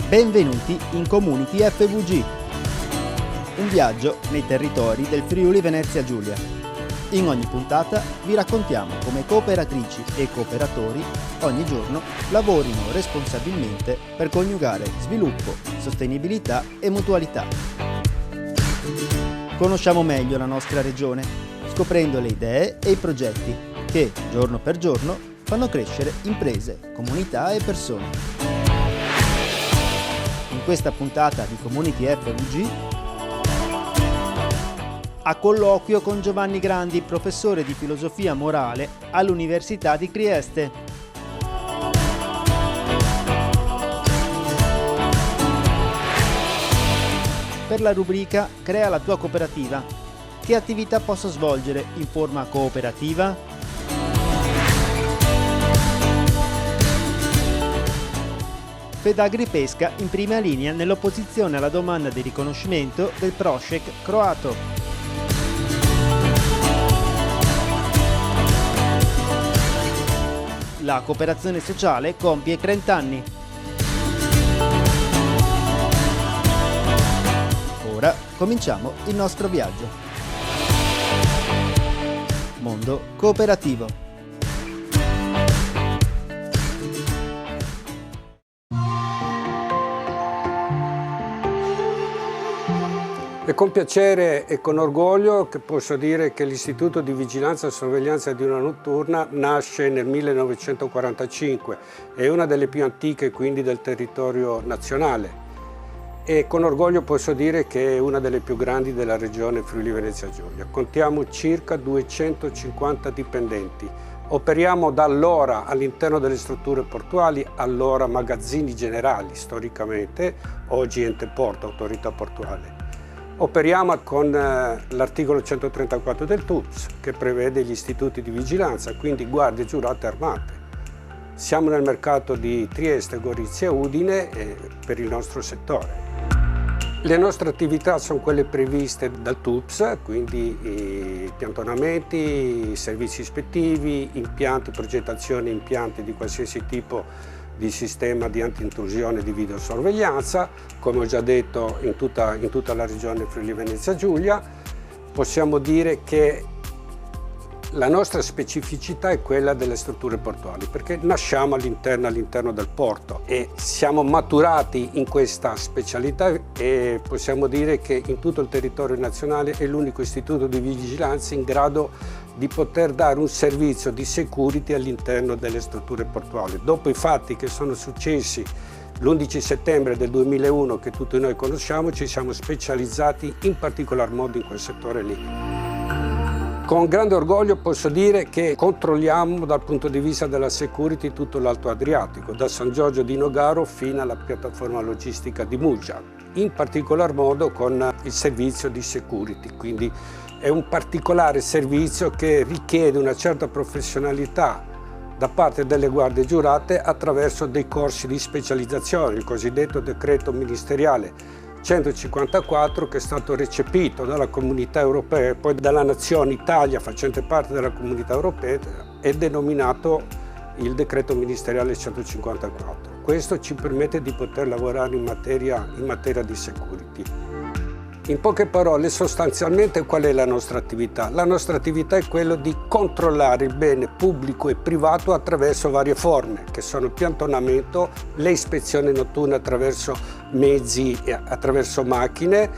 Benvenuti in Community FVG, un viaggio nei territori del Friuli Venezia Giulia. In ogni puntata vi raccontiamo come cooperatrici e cooperatori ogni giorno lavorino responsabilmente per coniugare sviluppo, sostenibilità e mutualità. Conosciamo meglio la nostra regione, scoprendo le idee e i progetti che, giorno per giorno, fanno crescere imprese, comunità e persone. In questa puntata di Community FVG, a colloquio con Giovanni Grandi, professore di filosofia morale all'Università di Trieste. Per la rubrica Crea la tua cooperativa, che attività posso svolgere in forma cooperativa? Fedagripesca in prima linea nell'opposizione alla domanda di riconoscimento del Prošek croato. La cooperazione sociale compie 30 anni. Ora cominciamo il nostro viaggio. Mondo cooperativo. È con piacere e con orgoglio che posso dire che l'Istituto di Vigilanza e Sorveglianza Diurna Notturna nasce nel 1945, è una delle più antiche quindi del territorio nazionale e con orgoglio posso dire che è una delle più grandi della regione Friuli Venezia Giulia. Contiamo circa 250 dipendenti, operiamo da allora all'interno delle strutture portuali, allora magazzini generali storicamente, oggi ente porto, autorità portuale. Operiamo con l'articolo 134 del TUPS che prevede gli istituti di vigilanza, quindi guardie giurate armate. Siamo nel mercato di Trieste, Gorizia e Udine per il nostro settore. Le nostre attività sono quelle previste dal TUPS, quindi piantonamenti, servizi ispettivi, impianti, progettazione impianti di qualsiasi tipo di sistema di anti-intrusione di videosorveglianza, come ho già detto in tutta la regione Friuli Venezia Giulia. Possiamo dire che la nostra specificità è quella delle strutture portuali, perché nasciamo all'interno del porto e siamo maturati in questa specialità e possiamo dire che in tutto il territorio nazionale è l'unico istituto di vigilanza in grado di poter dare un servizio di security all'interno delle strutture portuali. Dopo i fatti che sono successi l'11 settembre del 2001 che tutti noi conosciamo, ci siamo specializzati in particolar modo in quel settore lì. Con grande orgoglio posso dire che controlliamo dal punto di vista della security tutto l'Alto Adriatico, da San Giorgio di Nogaro fino alla piattaforma logistica di Muggia, in particolar modo con il servizio di security, quindi è un particolare servizio che richiede una certa professionalità da parte delle guardie giurate attraverso dei corsi di specializzazione, il cosiddetto decreto ministeriale 154 che è stato recepito dalla Comunità Europea e poi dalla nazione Italia facente parte della Comunità Europea è denominato il decreto ministeriale 154. Questo ci permette di poter lavorare in materia di security. In poche parole, sostanzialmente qual è la nostra attività? La nostra attività è quella di controllare il bene pubblico e privato attraverso varie forme, che sono il piantonamento, le ispezioni notturne attraverso mezzi e attraverso macchine,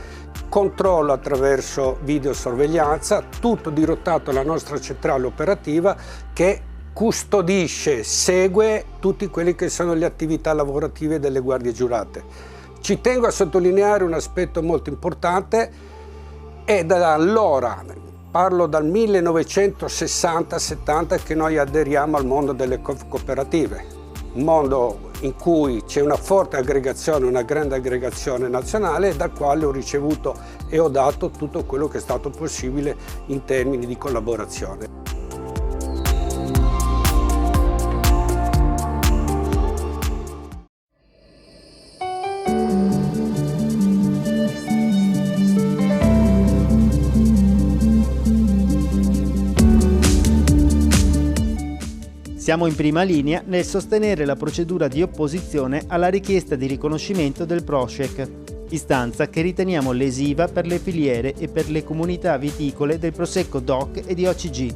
controllo attraverso videosorveglianza, tutto dirottato alla nostra centrale operativa che custodisce, segue tutte quelle che sono le attività lavorative delle guardie giurate. Ci tengo a sottolineare un aspetto molto importante, è da allora, parlo dal 1960-70 che noi aderiamo al mondo delle cooperative, un mondo in cui c'è una forte aggregazione, una grande aggregazione nazionale dal quale ho ricevuto e ho dato tutto quello che è stato possibile in termini di collaborazione. Siamo in prima linea nel sostenere la procedura di opposizione alla richiesta di riconoscimento del Prošek, istanza che riteniamo lesiva per le filiere e per le comunità viticole del Prosecco DOC e di OCG,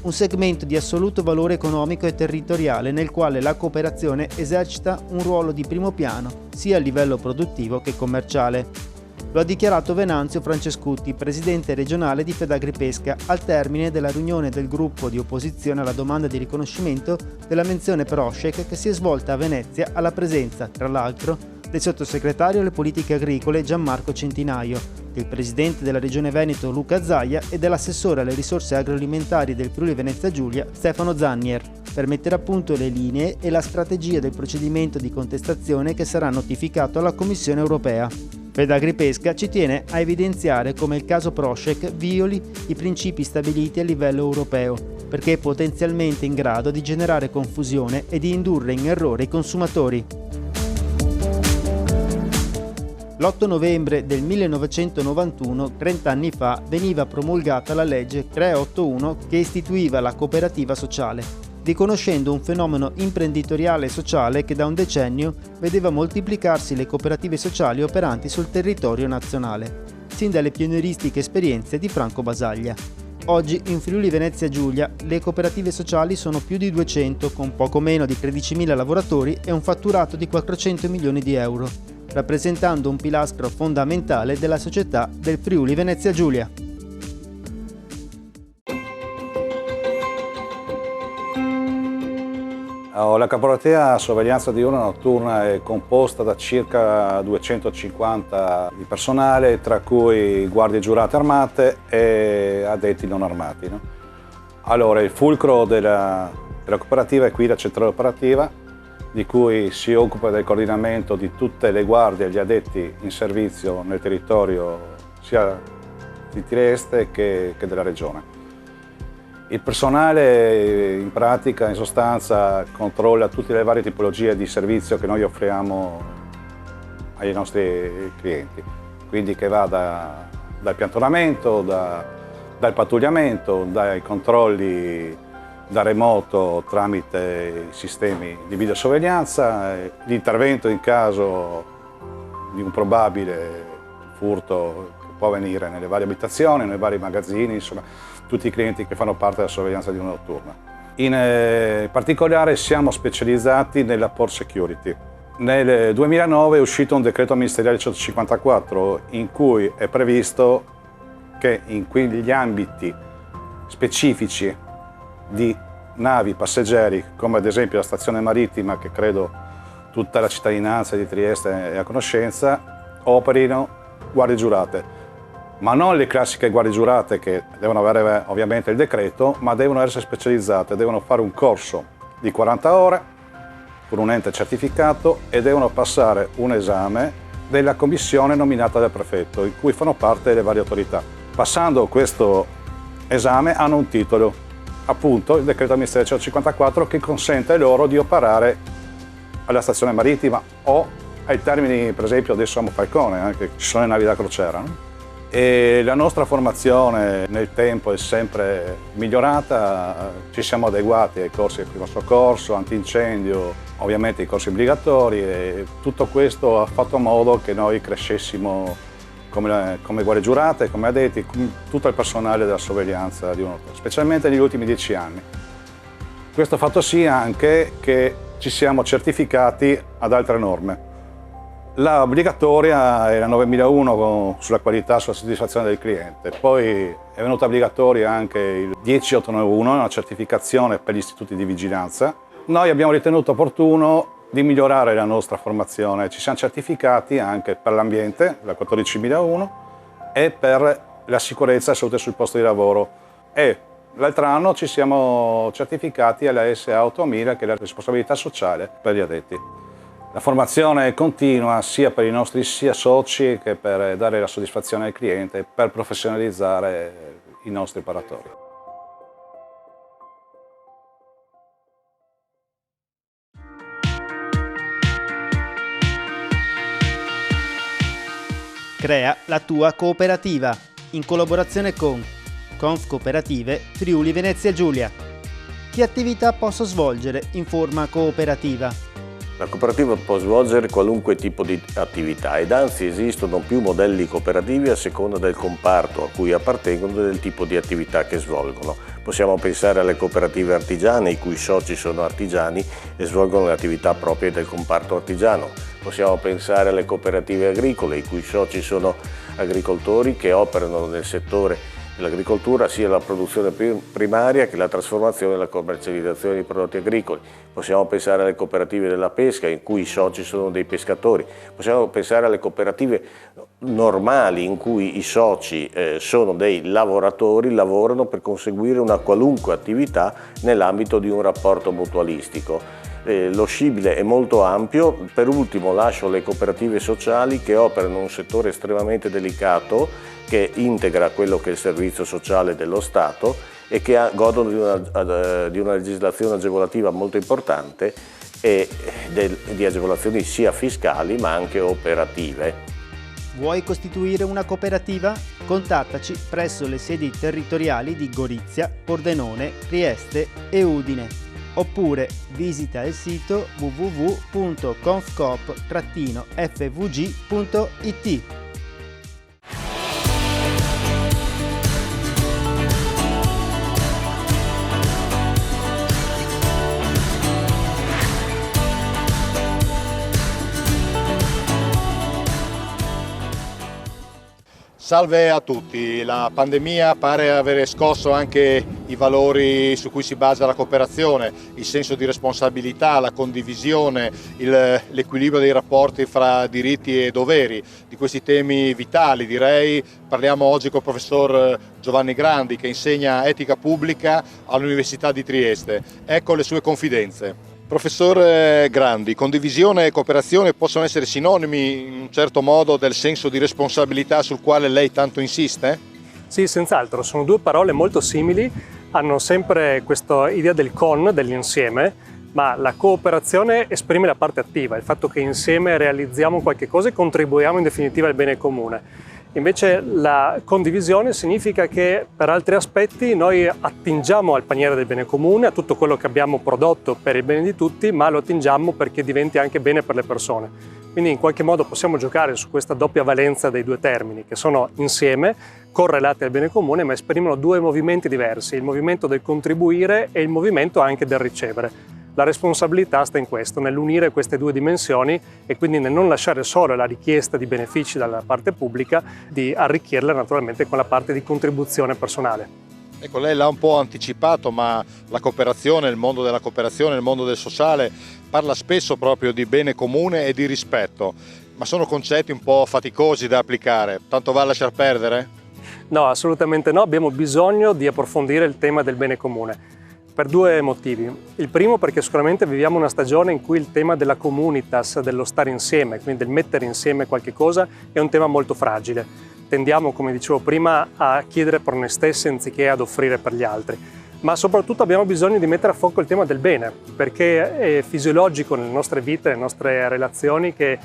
un segmento di assoluto valore economico e territoriale nel quale la cooperazione esercita un ruolo di primo piano sia a livello produttivo che commerciale. Lo ha dichiarato Venanzio Francescuti, presidente regionale di Fedagripesca, al termine della riunione del gruppo di opposizione alla domanda di riconoscimento della menzione Prošek che si è svolta a Venezia alla presenza, tra l'altro, del sottosegretario alle politiche agricole Gianmarco Centinaio, del presidente della regione Veneto Luca Zaia e dell'assessore alle risorse agroalimentari del Friuli Venezia Giulia Stefano Zannier, per mettere a punto le linee e la strategia del procedimento di contestazione che sarà notificato alla Commissione europea. Fedagripesca ci tiene a evidenziare come il caso Prošek violi i principi stabiliti a livello europeo, perché è potenzialmente in grado di generare confusione e di indurre in errore i consumatori. L'8 novembre del 1991, 30 anni fa, veniva promulgata la legge 381 che istituiva la cooperativa sociale, riconoscendo un fenomeno imprenditoriale e sociale che da un decennio vedeva moltiplicarsi le cooperative sociali operanti sul territorio nazionale, sin dalle pionieristiche esperienze di Franco Basaglia. Oggi in Friuli Venezia Giulia le cooperative sociali sono più di 200, con poco meno di 13.000 lavoratori e un fatturato di 400 milioni di euro, rappresentando un pilastro fondamentale della società del Friuli Venezia Giulia. La cooperativa sorveglianza diurna e notturna è composta da circa 250 di personale, tra cui guardie giurate armate e addetti non armati. No? Allora, il fulcro della cooperativa è qui la centrale operativa, di cui si occupa del coordinamento di tutte le guardie e gli addetti in servizio nel territorio sia di Trieste che della regione. Il personale in pratica, in sostanza, controlla tutte le varie tipologie di servizio che noi offriamo ai nostri clienti, quindi che va dal piantonamento, dal pattugliamento, dai controlli da remoto tramite i sistemi di videosorveglianza, l'intervento in caso di un probabile furto che può avvenire nelle varie abitazioni, nei vari magazzini, insomma tutti i clienti che fanno parte della sorveglianza diurna notturna. In particolare siamo specializzati nella port security. Nel 2009 è uscito un decreto ministeriale 154 in cui è previsto che in quegli ambiti specifici di navi passeggeri, come ad esempio la stazione marittima, che credo tutta la cittadinanza di Trieste è a conoscenza, operino guardie giurate. Ma non le classiche guardie giurate che devono avere ovviamente il decreto, ma devono essere specializzate, devono fare un corso di 40 ore con un ente certificato e devono passare un esame della commissione nominata dal prefetto, in cui fanno parte le varie autorità. Passando questo esame hanno un titolo, appunto il decreto ministeriale 154, che consente loro di operare alla stazione marittima o ai termini, per esempio adesso siamo Falcone, che ci sono le navi da crociera. No? E la nostra formazione nel tempo è sempre migliorata, ci siamo adeguati ai corsi di primo soccorso, antincendio, ovviamente i corsi obbligatori, e tutto questo ha fatto modo che noi crescessimo come guardie giurate, come addetti, tutto il personale della sorveglianza di un'auto, specialmente negli ultimi 10 anni. Questo ha fatto sì anche che ci siamo certificati ad altre norme. La obbligatoria è la 9001 sulla qualità, sulla soddisfazione del cliente, poi è venuta obbligatoria anche il 10891, una certificazione per gli istituti di vigilanza. Noi abbiamo ritenuto opportuno di migliorare la nostra formazione, ci siamo certificati anche per l'ambiente, la 14001, e per la sicurezza e salute sul posto di lavoro, e l'altro anno ci siamo certificati alla SA 8000, che è la responsabilità sociale per gli addetti. La formazione è continua sia per i nostri soci che per dare la soddisfazione al cliente, per professionalizzare i nostri operatori. Crea la tua cooperativa in collaborazione con Confcooperative Friuli Venezia Giulia. che attività posso svolgere in forma cooperativa. La cooperativa può svolgere qualunque tipo di attività ed anzi esistono più modelli cooperativi a seconda del comparto a cui appartengono e del tipo di attività che svolgono. Possiamo pensare alle cooperative artigiane i cui soci sono artigiani e svolgono le attività proprie del comparto artigiano. Possiamo pensare alle cooperative agricole i cui soci sono agricoltori che operano nel settore dell'agricoltura sia la produzione primaria che la trasformazione e la commercializzazione di prodotti agricoli. Possiamo pensare alle cooperative della pesca in cui i soci sono dei pescatori. Possiamo pensare alle cooperative normali in cui i soci sono dei lavoratori, lavorano per conseguire una qualunque attività nell'ambito di un rapporto mutualistico. Lo scibile è molto ampio. Per ultimo lascio le cooperative sociali che operano in un settore estremamente delicato che integra quello che è il servizio sociale dello Stato e che godono di una legislazione agevolativa molto importante e di agevolazioni sia fiscali ma anche operative. Vuoi costituire una cooperativa? Contattaci presso le sedi territoriali di Gorizia, Pordenone, Trieste e Udine. Oppure visita il sito www.confcoop-fvg.it. Salve a tutti, la pandemia pare avere scosso anche i valori su cui si basa la cooperazione, il senso di responsabilità, la condivisione, l'equilibrio dei rapporti fra diritti e doveri. Di questi temi vitali direi parliamo oggi col professor Giovanni Grandi che insegna etica pubblica all'Università di Trieste. Ecco le sue confidenze. Professor Grandi, condivisione e cooperazione possono essere sinonimi in un certo modo del senso di responsabilità sul quale lei tanto insiste? Sì, senz'altro, sono due parole molto simili, hanno sempre questa idea del dell'insieme, ma la cooperazione esprime la parte attiva, il fatto che insieme realizziamo qualche cosa e contribuiamo in definitiva al bene comune. Invece la condivisione significa che per altri aspetti noi attingiamo al paniere del bene comune, a tutto quello che abbiamo prodotto per il bene di tutti, ma lo attingiamo perché diventi anche bene per le persone. Quindi in qualche modo possiamo giocare su questa doppia valenza dei due termini, che sono insieme, correlati al bene comune, ma esprimono due movimenti diversi, il movimento del contribuire e il movimento anche del ricevere. La responsabilità sta in questo, nell'unire queste due dimensioni e quindi nel non lasciare solo la richiesta di benefici dalla parte pubblica, di arricchirla naturalmente con la parte di contribuzione personale. Ecco, lei l'ha un po' anticipato, ma la cooperazione, il mondo della cooperazione, il mondo del sociale parla spesso proprio di bene comune e di rispetto, ma sono concetti un po' faticosi da applicare, tanto va a lasciar perdere? No, assolutamente no, abbiamo bisogno di approfondire il tema del bene comune. Per due motivi. Il primo perché sicuramente viviamo una stagione in cui il tema della communitas, dello stare insieme, quindi del mettere insieme qualche cosa, è un tema molto fragile. Tendiamo, come dicevo prima, a chiedere per noi stessi anziché ad offrire per gli altri. Ma soprattutto abbiamo bisogno di mettere a fuoco il tema del bene, perché è fisiologico nelle nostre vite, nelle nostre relazioni, che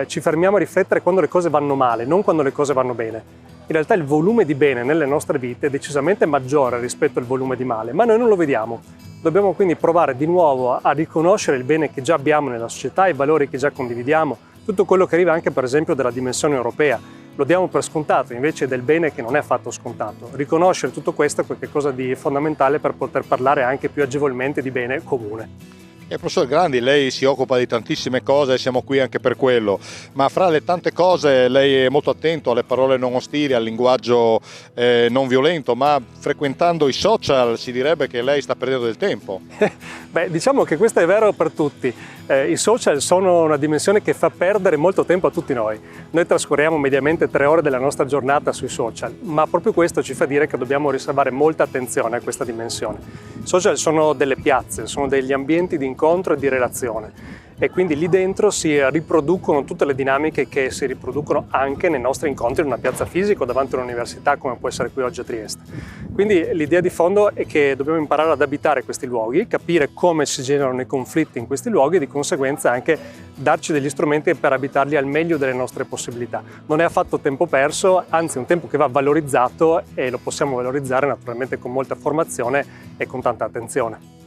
ci fermiamo a riflettere quando le cose vanno male, non quando le cose vanno bene. In realtà il volume di bene nelle nostre vite è decisamente maggiore rispetto al volume di male, ma noi non lo vediamo. Dobbiamo quindi provare di nuovo a riconoscere il bene che già abbiamo nella società, i valori che già condividiamo, tutto quello che arriva anche per esempio dalla dimensione europea. Lo diamo per scontato invece del bene che non è affatto scontato. Riconoscere tutto questo è qualcosa di fondamentale per poter parlare anche più agevolmente di bene comune. Professor Grandi, lei si occupa di tantissime cose e siamo qui anche per quello, ma fra le tante cose lei è molto attento alle parole non ostili, al linguaggio non violento, ma frequentando i social si direbbe che lei sta perdendo del tempo. Beh, diciamo che questo è vero per tutti. I social sono una dimensione che fa perdere molto tempo a tutti noi. Noi trascorriamo mediamente 3 ore della nostra giornata sui social, ma proprio questo ci fa dire che dobbiamo riservare molta attenzione a questa dimensione. I social sono delle piazze, sono degli ambienti di incontro e di relazione e quindi lì dentro si riproducono tutte le dinamiche che si riproducono anche nei nostri incontri in una piazza fisica o davanti a un'università come può essere qui oggi a Trieste. Quindi l'idea di fondo è che dobbiamo imparare ad abitare questi luoghi, capire come si generano i conflitti in questi luoghi e di conseguenza anche darci degli strumenti per abitarli al meglio delle nostre possibilità. Non è affatto tempo perso, anzi è un tempo che va valorizzato e lo possiamo valorizzare naturalmente con molta formazione e con tanta attenzione.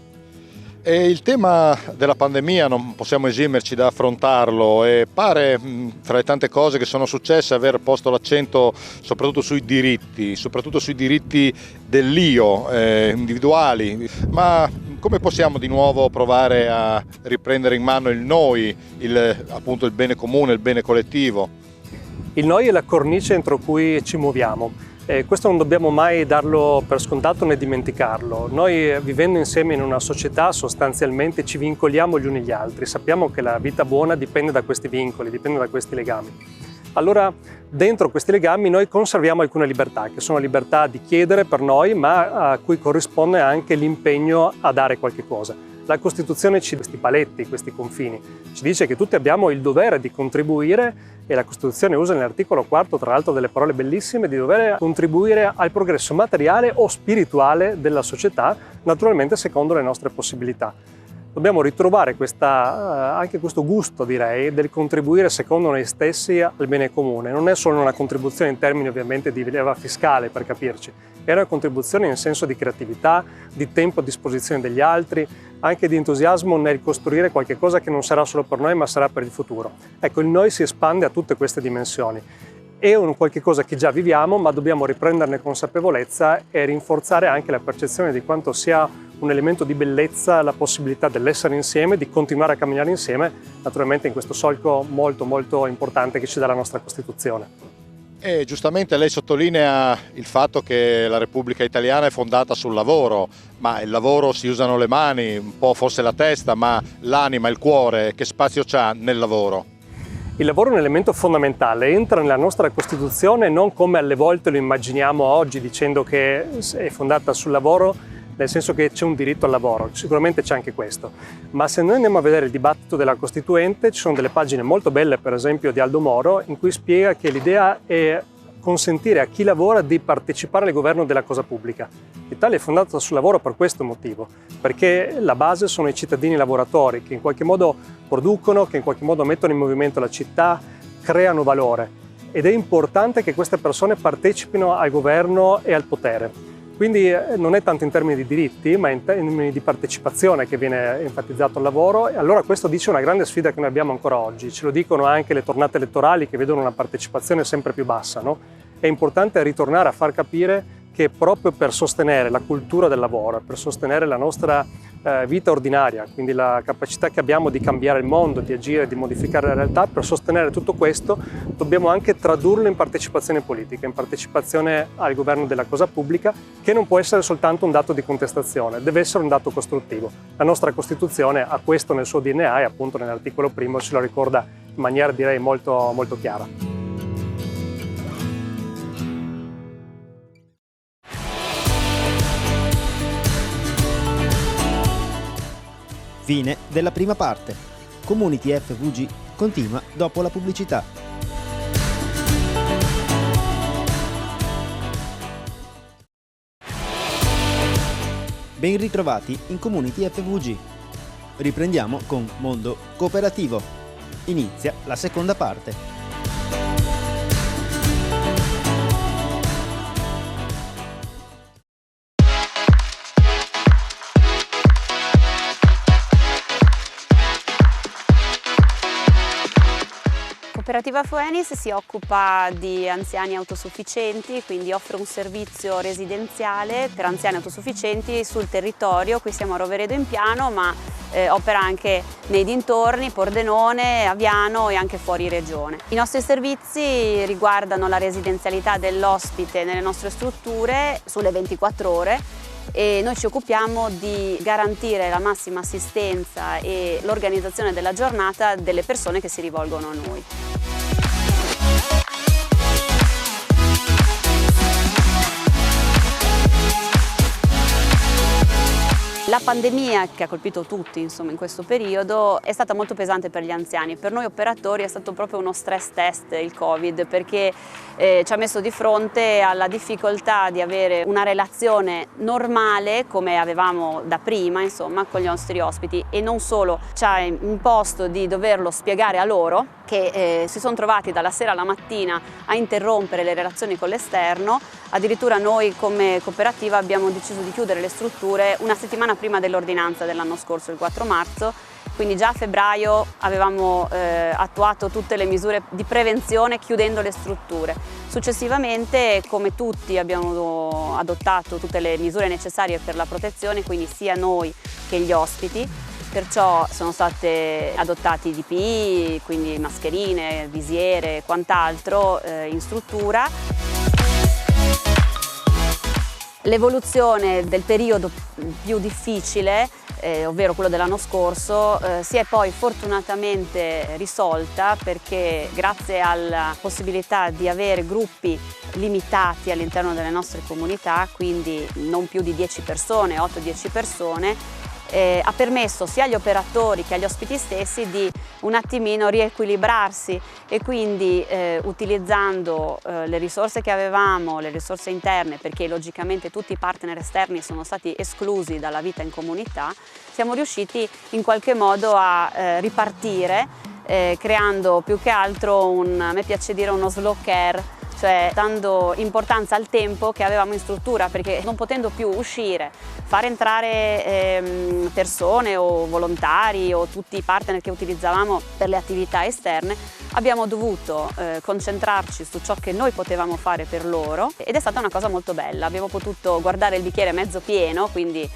E il tema della pandemia non possiamo esimerci da affrontarlo e pare, tra le tante cose che sono successe, aver posto l'accento soprattutto sui diritti dell'io, individuali. Ma come possiamo di nuovo provare a riprendere in mano il noi, appunto il bene comune, il bene collettivo? Il noi è la cornice entro cui ci muoviamo. Questo non dobbiamo mai darlo per scontato né dimenticarlo. Noi, vivendo insieme in una società, sostanzialmente ci vincoliamo gli uni gli altri. Sappiamo che la vita buona dipende da questi vincoli, dipende da questi legami. Allora, dentro questi legami noi conserviamo alcune libertà, che sono libertà di chiedere per noi, ma a cui corrisponde anche l'impegno a dare qualche cosa. La Costituzione ci dà questi paletti, questi confini. Ci dice che tutti abbiamo il dovere di contribuire, e la Costituzione usa nell'articolo 4, tra l'altro, delle parole bellissime, di dover contribuire al progresso materiale o spirituale della società, naturalmente secondo le nostre possibilità. Dobbiamo ritrovare anche questo gusto, direi, del contribuire secondo noi stessi al bene comune. Non è solo una contribuzione in termini ovviamente di leva fiscale, per capirci, è una contribuzione in senso di creatività, di tempo a disposizione degli altri, anche di entusiasmo nel costruire qualche cosa che non sarà solo per noi ma sarà per il futuro. Ecco, il noi si espande a tutte queste dimensioni. È un qualche cosa che già viviamo, ma dobbiamo riprenderne consapevolezza e rinforzare anche la percezione di quanto sia un elemento di bellezza la possibilità dell'essere insieme, di continuare a camminare insieme, naturalmente in questo solco molto molto importante che ci dà la nostra Costituzione. E giustamente lei sottolinea il fatto che la Repubblica Italiana è fondata sul lavoro, ma il lavoro si usano le mani, un po' forse la testa, ma l'anima, il cuore, che spazio c'ha nel lavoro? Il lavoro è un elemento fondamentale, entra nella nostra Costituzione non come alle volte lo immaginiamo oggi, dicendo che è fondata sul lavoro, nel senso che c'è un diritto al lavoro, sicuramente c'è anche questo. Ma se noi andiamo a vedere il dibattito della Costituente, ci sono delle pagine molto belle, per esempio di Aldo Moro, in cui spiega che l'idea è consentire a chi lavora di partecipare al governo della cosa pubblica. L'Italia è fondata sul lavoro per questo motivo, perché la base sono i cittadini lavoratori che in qualche modo producono, che in qualche modo mettono in movimento la città, creano valore. Ed è importante che queste persone partecipino al governo e al potere. Quindi non è tanto in termini di diritti, ma in termini di partecipazione che viene enfatizzato il lavoro. E allora questo dice una grande sfida che noi abbiamo ancora oggi. Ce lo dicono anche le tornate elettorali che vedono una partecipazione sempre più bassa, no? È importante ritornare a far capire che proprio per sostenere la cultura del lavoro, per sostenere la nostra vita ordinaria, quindi la capacità che abbiamo di cambiare il mondo, di agire, di modificare la realtà, per sostenere tutto questo dobbiamo anche tradurlo in partecipazione politica, in partecipazione al governo della cosa pubblica, che non può essere soltanto un dato di contestazione, deve essere un dato costruttivo. La nostra Costituzione ha questo nel suo DNA e appunto nell'articolo 1 ce lo ricorda in maniera direi molto, molto chiara. Fine della prima parte. Community FVG continua dopo la pubblicità. Ben ritrovati in Community FVG. Riprendiamo con Mondo Cooperativo. Inizia la seconda parte. Cooperativa Phoenix si occupa di anziani autosufficienti, quindi offre un servizio residenziale per anziani autosufficienti sul territorio. Qui siamo a Roveredo in Piano, ma opera anche nei dintorni, Pordenone, Aviano e anche fuori regione. I nostri servizi riguardano la residenzialità dell'ospite nelle nostre strutture sulle 24 ore e noi ci occupiamo di garantire la massima assistenza e l'organizzazione della giornata delle persone che si rivolgono a noi. La pandemia che ha colpito tutti, insomma, in questo periodo è stata molto pesante per gli anziani. Per noi operatori è stato proprio uno stress test il Covid, perché ci ha messo di fronte alla difficoltà di avere una relazione normale come avevamo da prima, insomma, con gli nostri ospiti, e non solo, ci ha imposto di doverlo spiegare a loro, che si sono trovati dalla sera alla mattina a interrompere le relazioni con l'esterno. Addirittura noi come cooperativa abbiamo deciso di chiudere le strutture una settimana prima dell'ordinanza dell'anno scorso, il 4 marzo, quindi già a febbraio avevamo attuato tutte le misure di prevenzione chiudendo le strutture. Successivamente, come tutti, abbiamo adottato tutte le misure necessarie per la protezione, quindi sia noi che gli ospiti, perciò sono state adottati DPI, quindi mascherine, visiere e quant'altro in struttura. L'evoluzione del periodo più difficile, ovvero quello dell'anno scorso, si è poi fortunatamente risolta, perché grazie alla possibilità di avere gruppi limitati all'interno delle nostre comunità, quindi non più di 10 persone, 8-10 persone, ha permesso sia agli operatori che agli ospiti stessi di un attimino riequilibrarsi, e quindi utilizzando le risorse che avevamo, le risorse interne, perché logicamente tutti i partner esterni sono stati esclusi dalla vita in comunità, siamo riusciti in qualche modo a ripartire, creando più che altro a me piace dire uno slow care, cioè dando importanza al tempo che avevamo in struttura, perché non potendo più uscire, far entrare persone o volontari o tutti i partner che utilizzavamo per le attività esterne, abbiamo dovuto concentrarci su ciò che noi potevamo fare per loro, ed è stata una cosa molto bella. Abbiamo potuto guardare il bicchiere mezzo pieno, quindi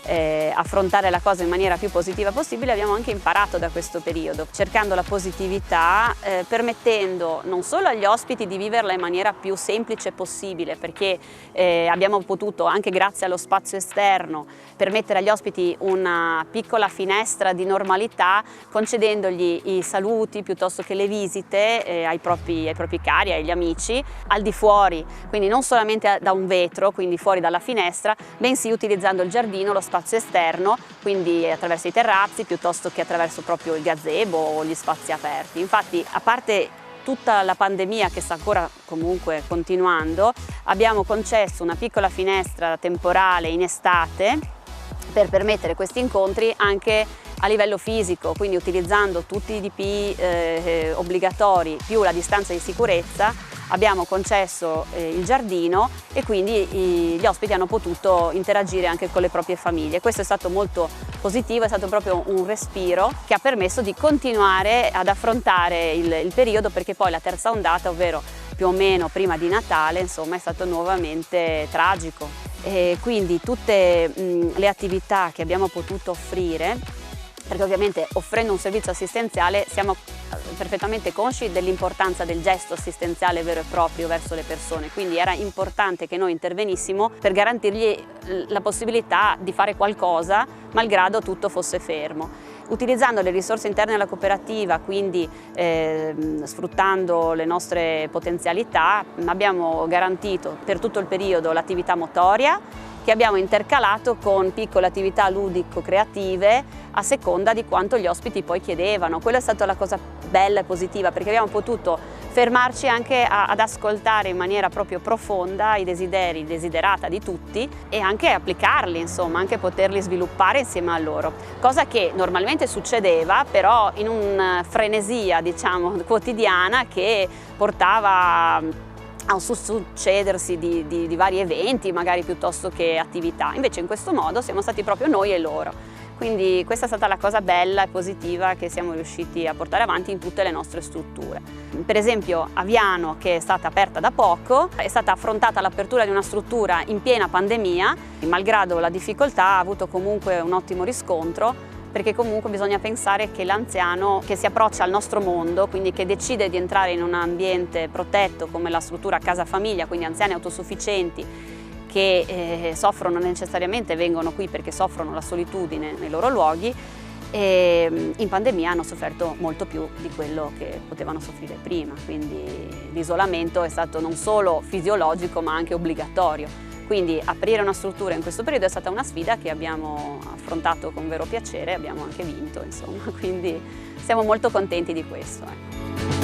affrontare la cosa in maniera più positiva possibile. Abbiamo anche imparato da questo periodo, cercando la positività, permettendo non solo agli ospiti di viverla in maniera più semplice possibile, perché abbiamo potuto, anche grazie allo spazio esterno, permettere agli ospiti una piccola finestra di normalità, concedendogli i saluti piuttosto che le visite ai propri cari, agli amici, al di fuori, quindi non solamente da un vetro, quindi fuori dalla finestra, bensì utilizzando il giardino, lo spazio esterno, quindi attraverso i terrazzi piuttosto che attraverso proprio il gazebo o gli spazi aperti. Infatti, a parte tutta la pandemia che sta ancora comunque continuando, abbiamo concesso una piccola finestra temporale in estate per permettere questi incontri anche a livello fisico, quindi utilizzando tutti i DPI obbligatori più la distanza di sicurezza. Abbiamo concesso il giardino e quindi gli ospiti hanno potuto interagire anche con le proprie famiglie. Questo è stato molto positivo, è stato proprio un respiro che ha permesso di continuare ad affrontare il periodo, perché poi la terza ondata, ovvero più o meno prima di Natale, insomma, è stato nuovamente tragico. E quindi tutte le attività che abbiamo potuto offrire, perché ovviamente offrendo un servizio assistenziale siamo perfettamente consci dell'importanza del gesto assistenziale vero e proprio verso le persone, quindi era importante che noi intervenissimo per garantirgli la possibilità di fare qualcosa malgrado tutto fosse fermo. Utilizzando le risorse interne della cooperativa, quindi sfruttando le nostre potenzialità, abbiamo garantito per tutto il periodo l'attività motoria, che abbiamo intercalato con piccole attività ludico-creative a seconda di quanto gli ospiti poi chiedevano. Quella è stata la cosa bella e positiva, perché abbiamo potuto fermarci anche ad ascoltare in maniera proprio profonda i desideri, il desiderata di tutti, e anche applicarli, insomma, anche poterli sviluppare insieme a loro. Cosa che normalmente succedeva, però in una frenesia, diciamo, quotidiana che portava a un succedersi di vari eventi, magari piuttosto che attività. Invece in questo modo siamo stati proprio noi e loro. Quindi questa è stata la cosa bella e positiva che siamo riusciti a portare avanti in tutte le nostre strutture. Per esempio a Viano, che è stata aperta da poco, è stata affrontata l'apertura di una struttura in piena pandemia, malgrado la difficoltà ha avuto comunque un ottimo riscontro, perché comunque bisogna pensare che l'anziano che si approccia al nostro mondo, quindi che decide di entrare in un ambiente protetto come la struttura casa famiglia, quindi anziani autosufficienti che soffrono necessariamente, vengono qui perché soffrono la solitudine nei loro luoghi, e in pandemia hanno sofferto molto più di quello che potevano soffrire prima, quindi l'isolamento è stato non solo fisiologico ma anche obbligatorio. Quindi aprire una struttura in questo periodo è stata una sfida che abbiamo affrontato con vero piacere e abbiamo anche vinto, insomma, quindi siamo molto contenti di questo.